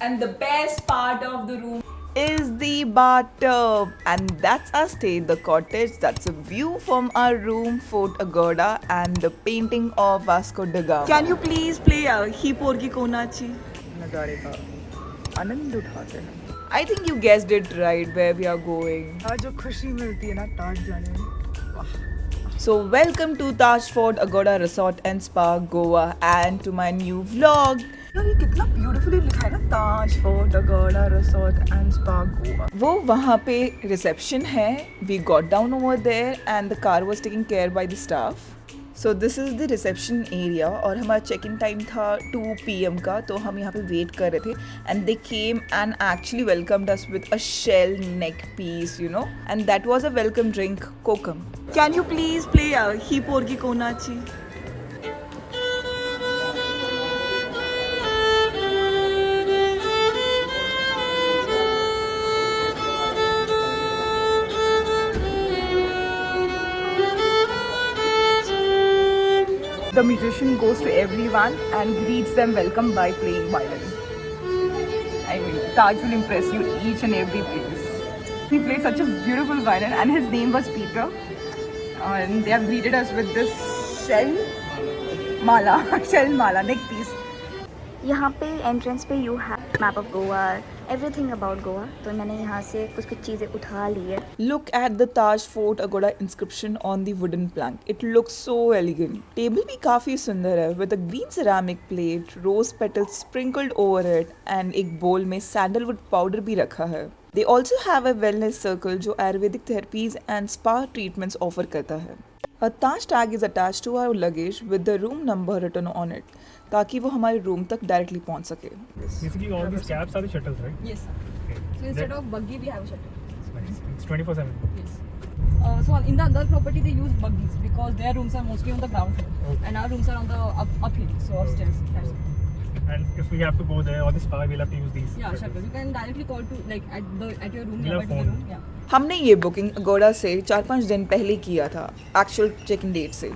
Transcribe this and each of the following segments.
And the best part of the room is the bathtub. And that's our stay, the cottage. That's a view from our room, Fort Agoda, and the painting of Vasco da Gama. Can you please play Hi Porgy Konachi? नज़ारे का आनंद उठाते हैं. I think you guessed it right where we are going. जो खुशी मिलती है ना ताज जाने में. So welcome to Taj Fort Agoda Resort and Spa, Goa, and to my new vlog. यार ये कितना ब्यूटीफुली लिखा है ना Taj Fort Aguada Resort and Spa Goa. वो वहाँ पे रिसेप्शन है. We got down over there and the car was taken care by the staff. So this is the reception area और हमारा check in time था 2 PM का, तो हम यहाँ पे वेट कर रहे थे and they came and actually welcomed us with a shell neck piece, you know, and that was a welcome drink, kokum. Can you please play Hi Porgy Konachi? The musician goes to everyone and greets them welcome by playing violin. I mean, Taj will impress you each and every place. He played such a beautiful violin and his name was Peter. And they have greeted us with this shell mala, neck piece. यहाँ पे entrance पे you have map of Goa, everything about Goa. तो मैंने यहाँ से कुछ चीज़ें उठा ली है. Look at the Taj Fort Agoda inscription on the wooden plank. It looks so elegant. Table भी काफी सुंदर है with a green ceramic plate, rose petals sprinkled over it, and एक bowl में sandalwood powder भी रखा है. They also have a wellness circle जो Ayurvedic therapies and spa treatments offer करता है. A Taj tag is attached to our luggage with the room number written on it, ताकि वो हमारे रूम तक डायरेक्टली पहुंच सके. Basically, all these cabs are the shuttles, right? Yes sir. Okay. So instead of buggy we have a shuttle. That's nice. It's 24/7. Yes. So in the other property they use buggies because their rooms are mostly on the ground floor. Okay. And our rooms are on the uphill, so upstairs. That's it. And if we have to go there or the spa, we'll have to use these. Yeah, shuttle. You can directly call to like at your room, We'll nearby have to the phone. room. Yeah. हमने ये booking Aguada से 4-5 दिन पहले किया था actual check in date से.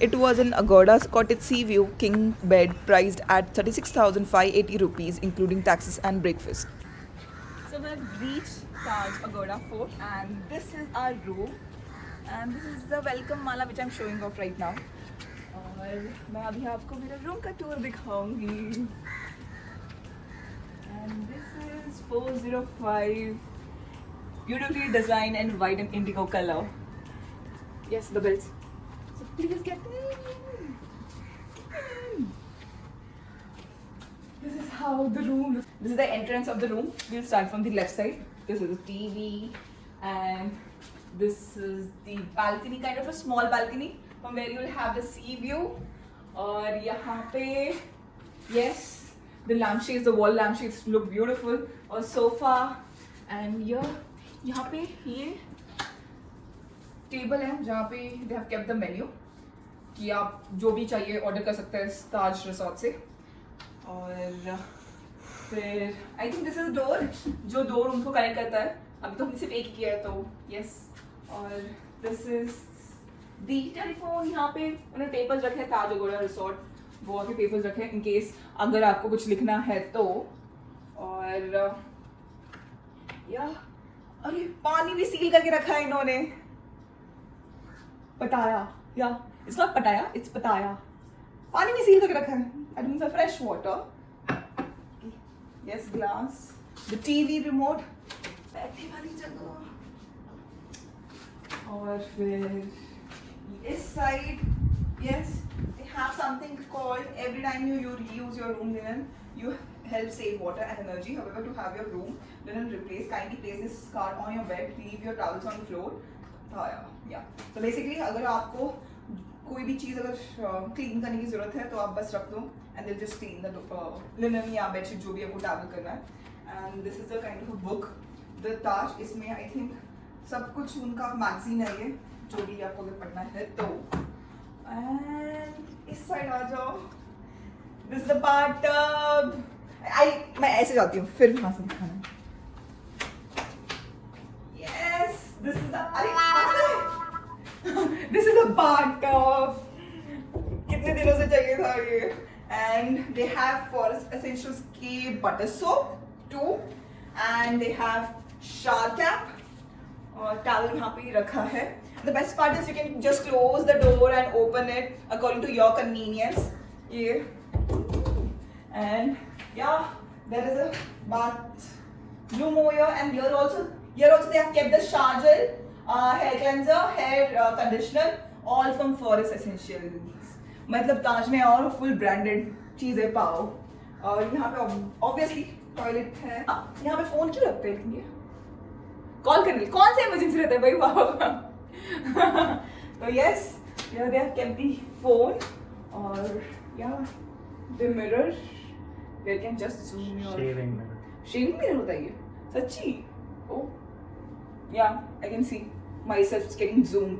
It was in Agoda's cottage sea view king bed priced at 36,580 rupees including taxes and breakfast. So we have reached Taj Agoda Fort and this is our room and this is the welcome mala which I'm showing off right now. और मैं अभी आपको मेरा room का tour दिखाऊंगी. And this is 405, beautifully designed and white and indigo color. Yes, the bells. So please get in. This is how the room looks. This is the entrance of the room. We'll start from the left side. This is the TV and this is the balcony, kind of a small balcony from where you will have the sea view. और यहाँ पे yes, the lampshades, the wall lampshades look beautiful. और sofa and यहाँ पे ये table है जहाँ पे they have kept the menu कि आप जो भी चाहिए ऑर्डर कर सकते हैं ताज रिसोर्ट से. और फिर I think this is door जो दो रूम को कनेक्ट करता है. अभी तो हमने सिर्फ एक ही किया है तो यस. और दिस इज दी टेलीफोन. यहाँ पे उन्होंने पेपर्स रखे हैं ताज अगोड़ा रिसोर्ट गोवा के पेपर्स रखे हैं इन केस अगर आपको कुछ लिखना है तो. और या अरे पानी भी सील करके रखा है इन्होंने. पटाया या इट्स नॉट पटाया, इट्स पताया. पानी भी सील करके रखा है. And means a fresh water. Yes glass. The TV remote. बैठने वाली जगह. और फिर इस side yes they have something called every time you reuse your room linen you help save water and energy. However, to have your room linen replaced, kindly place this card on your bed, leave your towels on the floor. Yeah, so basically अगर आपको कोई भी चीज़ अगर clean करने की ज़रूरत है तो आप बस रख दो and they'll just clean the linen या bedsheet जो भी आपको ट्रैवल करना है. And this is the kind of a book, the Taj. इसमें I think सब कुछ उनका मैगजीन है ये जो भी आपको अगर पढ़ना है तो. And इस साइड आ जाओ. This is the bathtub. मैं ऐसे जाती हूँ फिर वहाँ से दिखाना. Yes, this is the this is a bathtub. कितने दिनों से चाहिए था ये. And they have Forest Essentials के butter soap 2 and they have shower cap और towel यहाँ पे रखा है. The best part is you can just close the door and open it according to your convenience. Yeah. And yeah, there is a bathroom over here, and here also they have kept the shower gel, hair cleanser, hair conditioner, all from Forest Essentials. मतलब ताज में और full branded चीजें पाओ. और यहाँ पे obviously toilet है. यहाँ पे फोन क्यों रखते हैं ये? कॉल करने कौन सा इमरजेंसी रहता है भाई बाबा. तो yes, here they have kept the phone और yeah, the mirror where you can just zoom your Shaving mirror. Shaving mirror होता है ये सच्ची. ओ या I can see my self getting zoomed.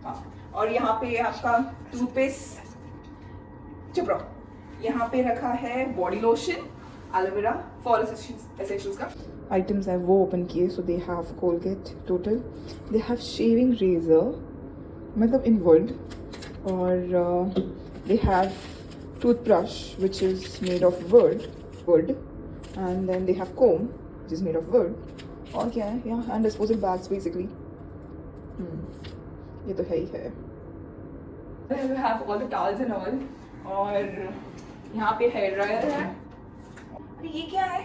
हाँ, और यहाँ पे आपका टूथपेस्ट, चुप रहो. यहाँ पे रखा है body lotion, aloe vera, Forest Essentials का. आइटम्स है वो ओपन किए. So they have Colgate Total, they have shaving razor मतलब इन वुड, और they have toothbrush which is made of wood, and then they have comb which is made of wood. और क्या है? Yeah, and disposable bags basically. ये तो है ही है. We have all the towels and all. और यहाँ पे hair dryer है. अरे ये क्या है?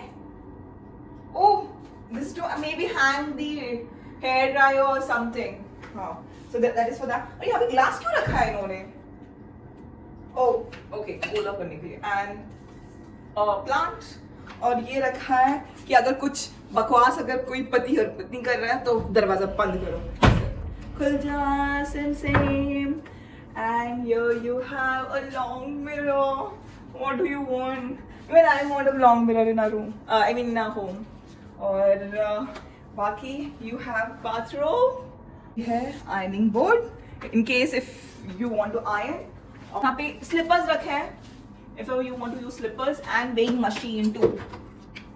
Oh, this to maybe hang the hair dryer or something. हाँ, so that is for that. और यहाँ पे glass क्यों रखा है इन्होंने? Oh, okay, ओला करने के लिए. And plant. और ये रखा है कि अगर कुछ बकवास अगर कोई पति और पत्नी कर रहा है तो दरवाजा बंद करो. खुल जा same. And here you have a long mirror. What do you want? Even I want a long mirror in our room. I mean in our home. और बाकी you have bathroom. है ironing board in case if you want to iron. यहाँ पे slippers रखे हैं if ever you want to use slippers, and weighing machine too.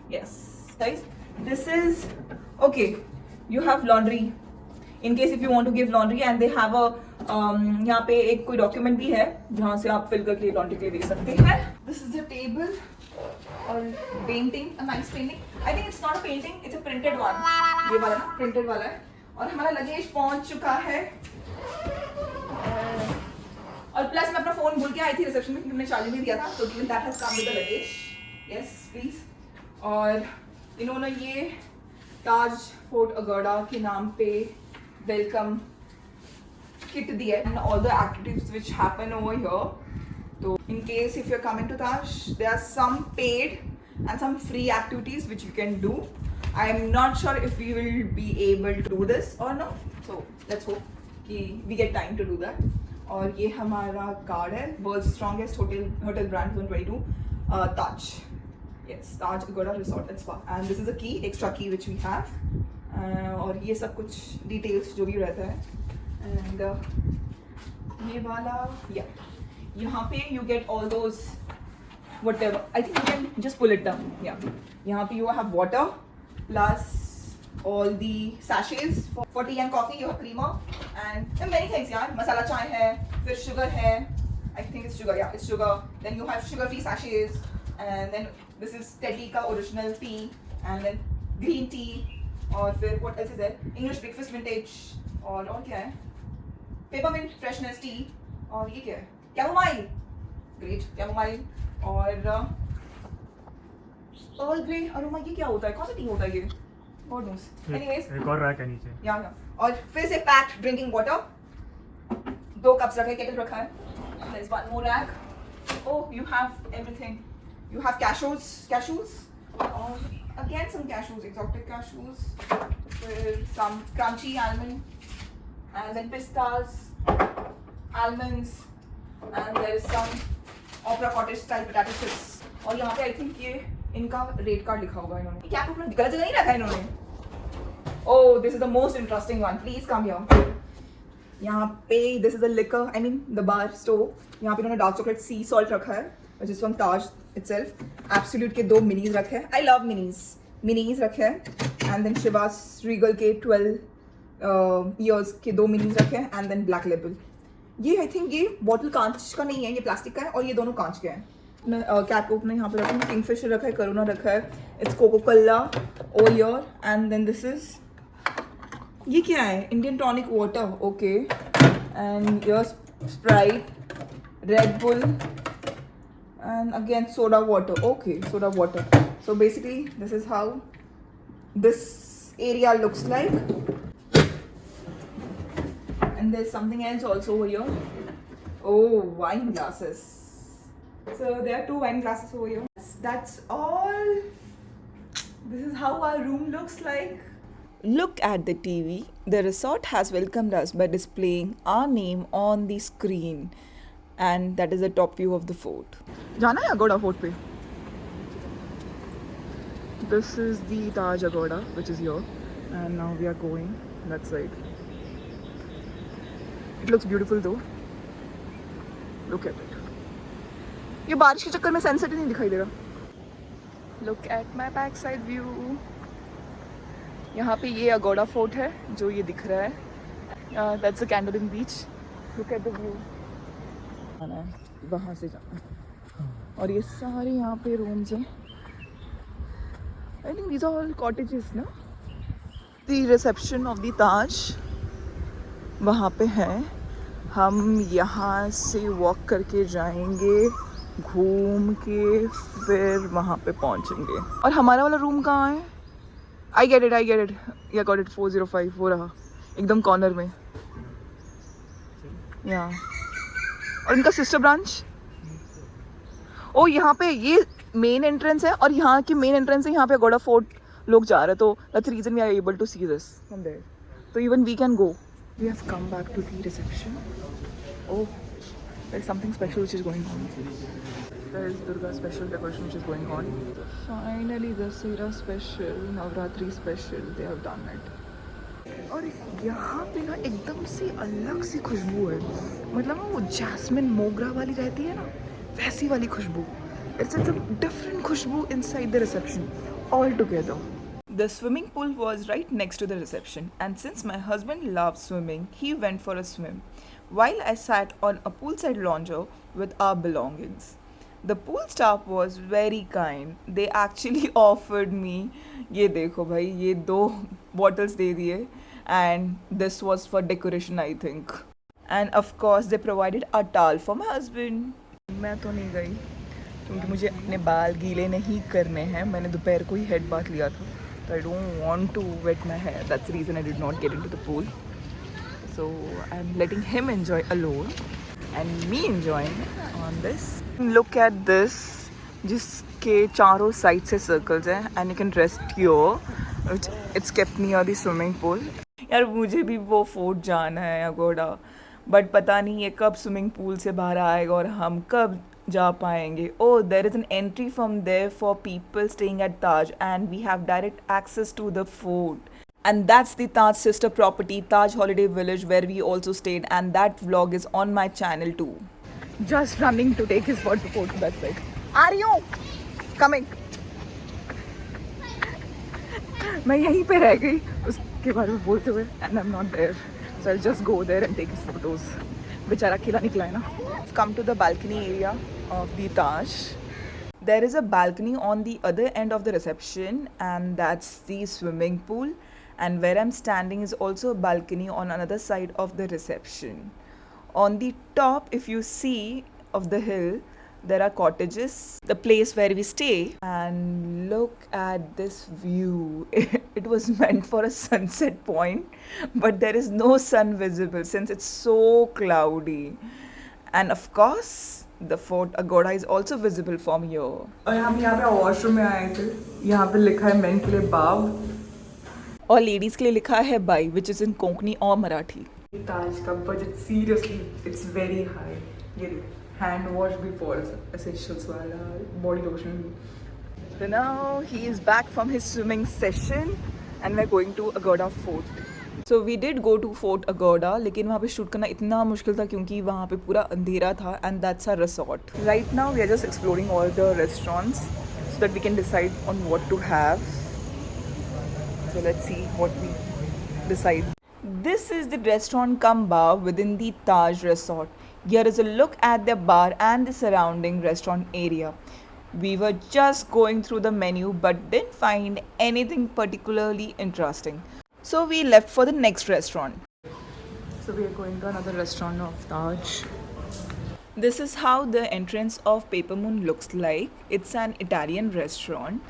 Yes, guys, this is okay. You have laundry in case if you want to give laundry, and they have a यहाँ पे एक कोई document भी है जहाँ से आप fill करके लॉन्ड्री के लिए दे सकते हैं. This is a table और painting, a nice painting. I think it's not a painting, it's a printed one. ये वाला ना printed वाला है. और हमारा लगेज पहुँच चुका है. और प्लस मैं अपना फोन भूल के आई थी रिसेप्शन में, तुमने चार्ज नहीं दिया था, तो that has come with the luggage. Yes please. और इन्होंने ये ताज फोर्ट अगोड़ा के नाम पे वेलकम किट दिया है, and all the activities which happen over here. तो in case if you are coming to Taj, there are some paid and some free activities which you can do. I am not sure if we will be able to do this or no, so let's hope कि we get time to do that. और ये हमारा card है, world strongest hotel brand 122 Taj. Yes, Taj Aguada Resort and spa. And this is a की, extra की which we have. और ये सब कुछ डिटेल्स जो भी रहता है. एंड ये वाला यहाँ पे you get all those whatever. I think you can just pull it down. Yeah. यहाँ पे you have water plus all the sachets for tea and coffee. You have creamer and many things. यार, मसाला चाय है, फिर sugar है. I think it's sugar. Yeah, it's sugar. Then you have sugar-free sachets, and then this is Teddy का original tea, and then green tea. और फिर what else is there? English breakfast vintage. और क्या है? Peppermint freshness tea. और ये क्या है? Chamomile. Great, chamomile. और Earl Grey अरोमा. ये क्या होता है? कौन सा टी होता है ये? God knows. Anyways, एक और रैक है नीचे. या और फिर से पैक्ड ड्रिंकिंग वाटर. 2 कप्स रखे, केटल रखा है. There's one more rack. Oh, you have everything. You have cashews. और again some cashews, exotic cashews. फिर some crunchy almond, and then pistas, almonds, and there is some Opera cottage style potato chips. और यहाँ पे I think ये इनका rate card लिखा होगा इन्होंने. क्या अपना गलत जगह नहीं रखा है इन्होंने. Oh, this is the most interesting one. Please come here. यहाँ पे this is the liquor, I mean the bar store. यहाँ पे इन्होंने डार्क चॉकलेट सी सॉल्ट रखा है, which is from Taj itself. Absolute के 2 मिनीज रखे हैं. I love मिनीज रखे हैं. And then Chivas Regal के 12 years के 2 मिनीज रखे हैं. And then Black Label. ये आई थिंक ये बॉटल कांच का नहीं है, ये प्लास्टिक का है, और ये दोनों कांच के हैं. कैप ओपनर यहाँ पे रखा है, किंगफिशर रखा है, करोना रखा है, इट्स कोको कोला ओलियर एंड देन दिस इज, ये क्या है, Indian tonic water, okay, and your Sprite, Red Bull and again soda water, okay, soda water. So basically this is how this area looks like, and there's something else also over here. Oh, wine glasses. So there are 2 wine glasses over here. That's all. This is how our room looks like. Look at the TV. The resort has welcomed us by displaying our name on the screen, and that is the top view of the fort. जाना है Aguada fort पे. This is the Taj Agoda, which is here, and now we are going that side. It looks beautiful though. Look at it. ये बारिश के चक्कर में sunset ही नहीं दिखाई दे रहा. Look at my backside view. यहाँ पे ये अगोड़ा फोर्ट है जो ये दिख रहा है. That's the Candolim beach. Look at the view. आना है, वहाँ से जाना है. और ये सारे यहाँ पे रूम्स हैं. I think these are all cottages ना. The reception of the Taj वहाँ पे है. हम यहाँ से वॉक करके जाएंगे, घूम के फिर वहाँ पे पहुँचेंगे. और हमारा वाला रूम कहाँ है? आई गेट इट, या गॉट इट, 405 वो रहा एकदम कॉर्नर में. या और इनका सिस्टर ब्रांच. ओ यहाँ पे ये मेन एंट्रेंस है, और यहाँ की मेन एंट्रेंस है यहाँ पे अगोड़ा फोर्ट लोग जा रहे हैं. तो that's reason we are able to see this from there. तो even we can go. We have come back to the reception. Oh, there is something special which is going on. There is Durga special decoration which is going on. Finally Dussehra special, Navratri special, they have done it. और यहाँ पे ना एकदम से अलग सी खुशबू है. मतलब वो जैस्मिन मोगरा वाली रहती है ना, वैसी वाली खुशबू. इट्स अ डिफरेंट खुशबू inside the reception all together. The swimming pool was right next to the reception, and since my husband loves swimming, he went for a swim, while I sat on a poolside lounger with our belongings. The pool staff was very kind. They actually offered me, ये देखो भाई, ये 2 bottles दे दिए, and this was for decoration I think. And of course they provided a towel for my husband. मैं तो नहीं गई क्योंकि मुझे अपने बाल गीले नहीं करने हैं. मैंने दोपहर को ही हेड बाथ लिया था, तो I don't want to wet my hair. That's the reason I did not get into the pool. So I am letting him enjoy alone and me enjoying on this. Look at this, जिसके चारों side से circles हैं, and you can rest your. It's kept near the swimming pool. यार मुझे भी वो fort जाना है अगोड़ा, बट पता नहीं ये कब स्विमिंग पूल से बाहर आएगा और हम कब जा पाएंगे. Oh, there is an entry from there for people staying at Taj, and we have direct access to the fort. And that's the Taj sister property, Taj Holiday Village, where we also stayed, and that vlog is on my channel too. Just running to take his photo to that side. Are you coming? मैं यहीं पे रह गई उसके बारे में बोलते हुए, and I'm not there. So I'll just go there and take his photos. बेचारा अकेला निकला है ना. Come to the balcony area of the Taj. There is a balcony on the other end of the reception, and that's the swimming pool. And where I'm standing is also a balcony on another side of the reception. On the top, if you see of the hill, there are cottages, the place where we stay. And look at this view. It was meant for a sunset point, but there is no sun visible since it's so cloudy. And of course, the Fort Agoda is also visible from here. और हम यहाँ पे washroom में आए थे. यहाँ पे लिखा है मेन के लिए बाब, और लेडीज़ के लिए लिखा है by, which is in Konkani और मराठी. ताज का budget seriously it's very high. ये हैंड वॉश बिफोर एसेंशियल्स वाला, body lotion. So now he is back from his swimming session and we're going to Agoda Fort. So we did go to Fort Agoda, लेकिन वहाँ पे shoot करना इतना मुश्किल था क्योंकि वहाँ पे पूरा अंधेरा था, and that's our resort. Right now we are just exploring all the restaurants so that we can decide on what to have. So let's see what we decide. This is the restaurant cum bar within the Taj Resort. Here is a look at their bar and the surrounding restaurant area. We were just going through the menu but didn't find anything particularly interesting. So we left for the next restaurant. So we are going to another restaurant of Taj. This is how the entrance of Paper Moon looks like. It's an Italian restaurant.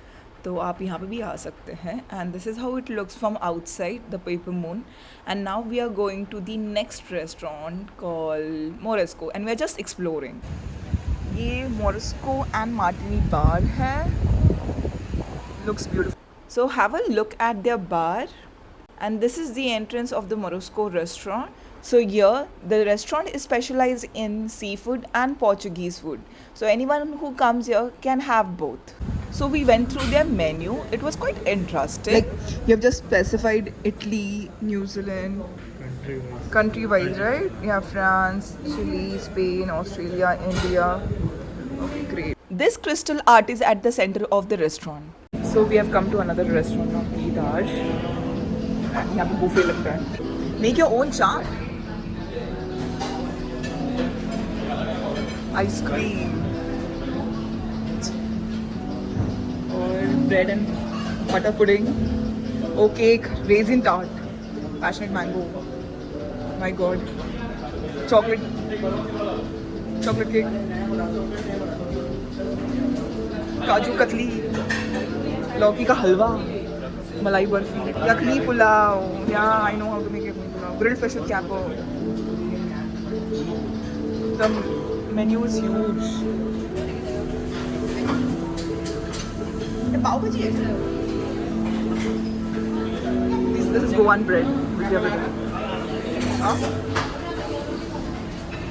तो आप यहाँ पे भी आ सकते हैं. And this is how it looks from outside the Paper Moon. And now we are going to the next restaurant called Morisco. And we are just exploring. ये Morisco and Martini bar है. Looks beautiful. So have a look at their bar. And this is the entrance of the Morisco restaurant. So here the restaurant is specialized in seafood and Portuguese food. So anyone who comes here can have both. So we went through their menu. It was quite interesting. Like you have just specified Italy, New Zealand, country wise, right? Yeah, France, Chile, Spain, Australia, India. Okay, great. This crystal art is at the center of the restaurant. So we have come to another restaurant of the Taj. यहाँ पे buffet लगता है. Make your own chart. Ice cream. और bread and butter pudding. Oh, cake, raisin tart, passionate mango. My God. Chocolate cake. Kaju katli. लौकी का हलवा. Malai barfi, yakni pulao. Yeah, I know how to make yakni pulao. Grilled fish with capo. The menu is huge. The pav bhaji hai. This is Goan bread which we have eaten. Huh?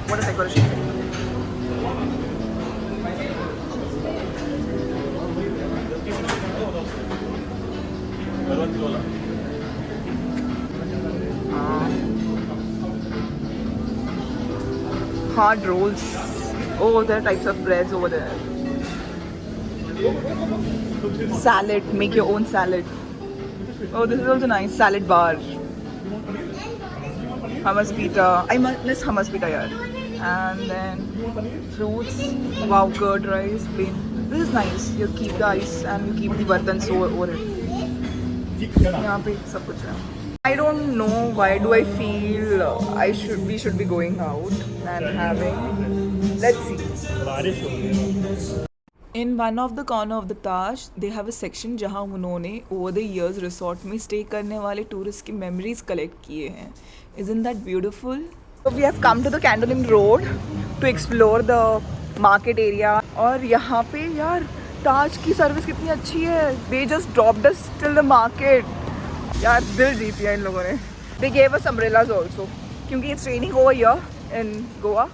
What a decoration. Hard rolls. Oh, there are types of breads over there. Salad. Make your own salad. Oh, this is also nice. Salad bar. Hummus pita. I miss hummus pita here. And then fruits. Wow, curd rice. Plain. This is nice. You keep the ice and you keep the bartan so over it. यहाँ पे सब कुछ है. I don't know why do I feel we should be going out and having. Let's see. In one of the corner of the Taj, they have a section जहाँ उन्होंने over the years resort में stay करने वाले tourists की memories collect किए हैं. Isn't that beautiful? So we have come to the Candolim Road to explore the market area. और यहाँ पे यार ताज की सर्विस कितनी अच्छी है. They just dropped us till the market. यार दिल जीत लिया इन लोगों ने. They gave us umbrellas also क्योंकि it's raining over here in Goa.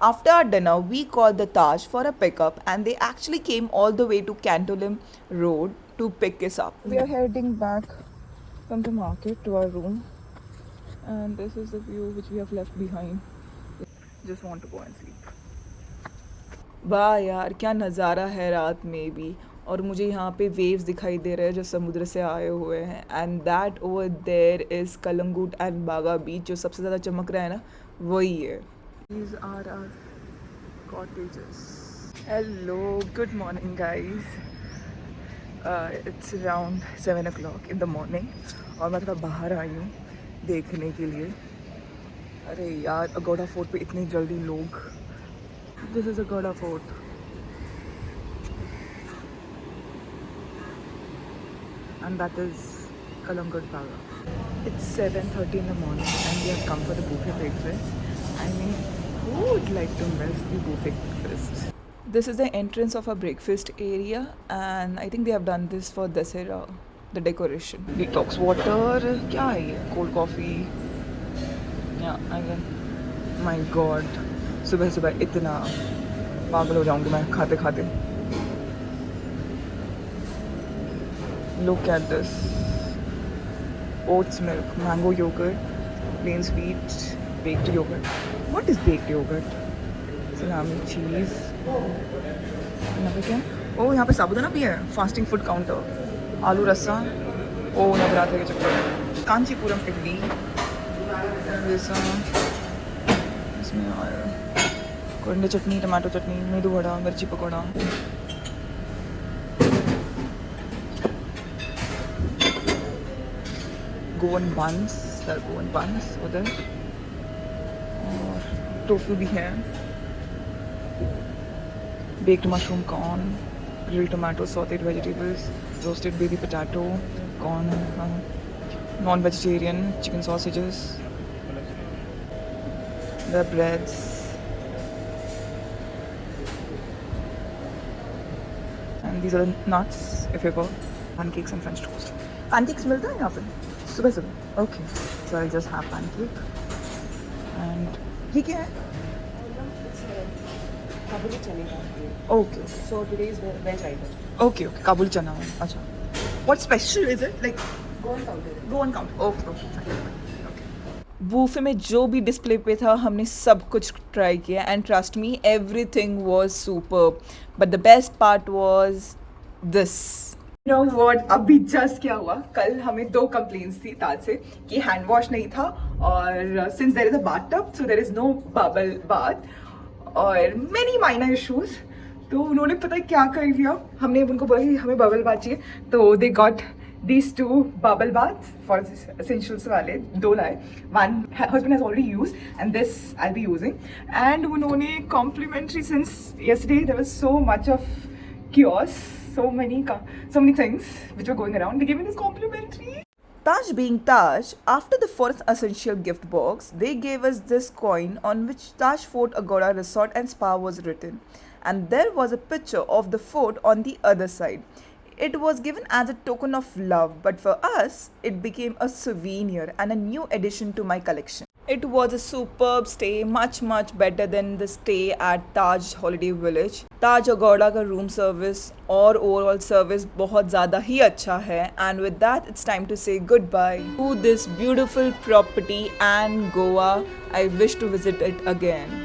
After our dinner, we called the Taj for a pickup and they actually came all the way to Candolim Road to pick us up. We are heading back from the market to our room and this is the view which we have left behind. Just want to go and sleep. वाह यार क्या नज़ारा है रात में भी. और मुझे यहाँ पे वेव्स दिखाई दे रहे हैं जो समुद्र से आए हुए हैं. And that over there is Calangute and Baga beach जो सबसे ज़्यादा चमक रहा है ना वही है. These are our cottages. Hello, good morning guys. It's around 7 o'clock in the morning और मैं थोड़ा बाहर आई हूँ देखने के लिए. अरे यार अगोड़ा फोर्ट पे इतनी जल्दी लोग. This is Agoda Fort. And that is Kalamgad Baga. It's 7:30 in the morning and we have come for the buffet breakfast. I mean, who would like to miss the buffet breakfast? This is the entrance of our breakfast area and I think they have done this for Dasera, the decoration. Detox water, क्या है ये? Cold coffee. Yeah, again. My God. सुबह सुबह इतना पागल हो जाऊंगी मैं खाते खाते. Look at this. Oats milk, mango yogurt, plain sweet, baked yogurt. What is baked yogurt? Salami, cheese. यहाँ पे क्या? Oh, यहाँ पे साबुदाना भी है. Fasting food counter. आलू रसा. Oh, नवरात्र के चक्कर. कांचीपुरम इडली. This इसमें और कोरिंडर चटनी, टमाटो चटनी, मेदू वड़ा, मिर्ची pakora. Goan buns, there are Goan buns उधर. और टोफू भी है. Baked mushroom corn, grilled tomato, sauteed vegetables, roasted baby potato, corn, non-vegetarian chicken sausages. The breads. And these are the nuts, if ever. Pancakes and French toast. Pancakes मिलता है यहाँ पे सुबह सुबह. Okay, so I'll just have pancake. And ये क्या है? Kabuli chane ka. Okay, So today's veg item. okay, काबुली चना. अच्छा. What special is it? Like Go and counter it. go on count. Okay. Buffet में जो भी डिस्प्ले पे था हमने सब कुछ ट्राई किया and trust me everything was superb but the best part was this. You know what? अभी जस्ट क्या हुआ, कल हमें 2 कंप्लेंट्स थी ताज से कि हैंड वॉश नहीं था और since there is a bathtub so there is no bubble bath और मेनी माइनर इश्यूज. तो उन्होंने पता है क्या कर लिया, हमने उनको बोला कि हमें बबल बाथ चाहिए तो they got these 2 bubble baths for essentials वाले 2 लाए. One husband has already used and this I'll be using. And उन्होंने complimentary since yesterday there was so much of chaos, so many things which were going around. They gave me this complimentary. Taj being Taj, after the fourth essential gift box, they gave us this coin on which Taj Fort Agora Resort and Spa was written. And there was a picture of the fort on the other side. It was given as a token of love, but for us, it became a souvenir and a new addition to my collection. It was a superb stay, much better than the stay at Taj Holiday Village. Taj Agoda का room service और overall service बहुत ज़्यादा ही अच्छा है. And with that, it's time to say goodbye to this beautiful property and Goa. I wish to visit it again.